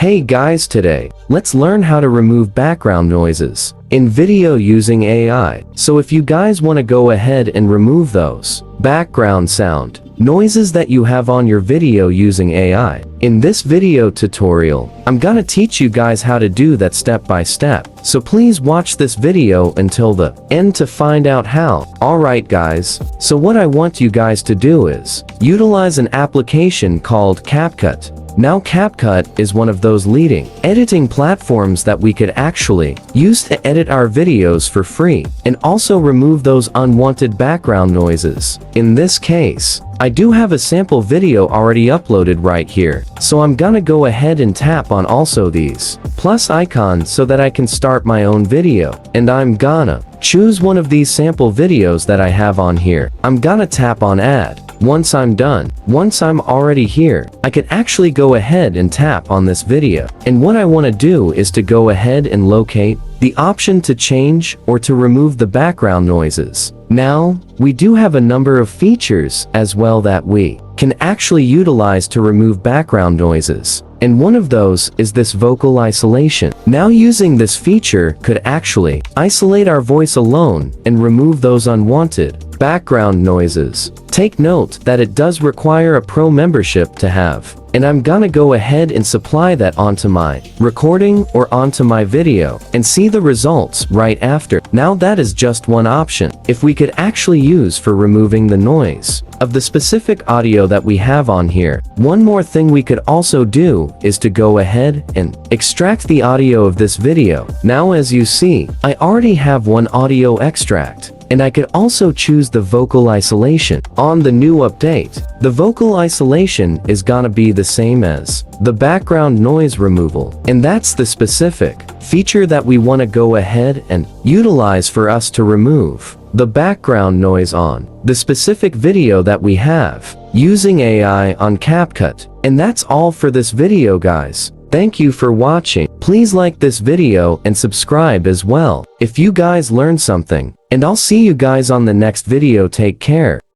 Hey guys, today, let's learn how to remove background noises in video using AI. So if you guys want to go ahead and remove those background sound noises that you have on your video using AI, in this video tutorial, I'm gonna teach you guys how to do that step by step. So please watch this video until the end to find out how. Alright guys, so what I want you guys to do is utilize an application called Capcut. Now Capcut is one of those leading editing platforms that we could actually use to edit our videos for free and also remove those unwanted background noises. In this case, I do have a sample video already uploaded right here, so I'm gonna go ahead and tap on also these plus icons so that I can start my own video, and I'm gonna choose one of these sample videos that I have on here. I'm gonna tap on add. Once I'm done, once I'm already here, I can actually go ahead and tap on this video. And what I want to do is to go ahead and locate the option to change or to remove the background noises. Now, we do have a number of features as well that we can actually utilize to remove background noises. And one of those is this vocal isolation. Now using this feature could actually isolate our voice alone and remove those unwanted background noises. Take note that it does require a pro membership to have, and I'm gonna go ahead and supply that onto my recording or onto my video and see the results right after. Now that is just one option if we could actually use for removing the noise of the specific audio that we have on here. One more thing we could also do is to go ahead and extract the audio of this video. Now as you see, I already have one audio extract, and I could also choose the vocal isolation. On the new update, the vocal isolation is gonna be the same as the background noise removal, and that's the specific feature that we want to go ahead and utilize for us to remove the background noise on the specific video that we have using AI on Capcut. And that's all for this video guys. Thank you for watching. Please like this video and subscribe as well if you guys learned something. And I'll see you guys on the next video. Take care.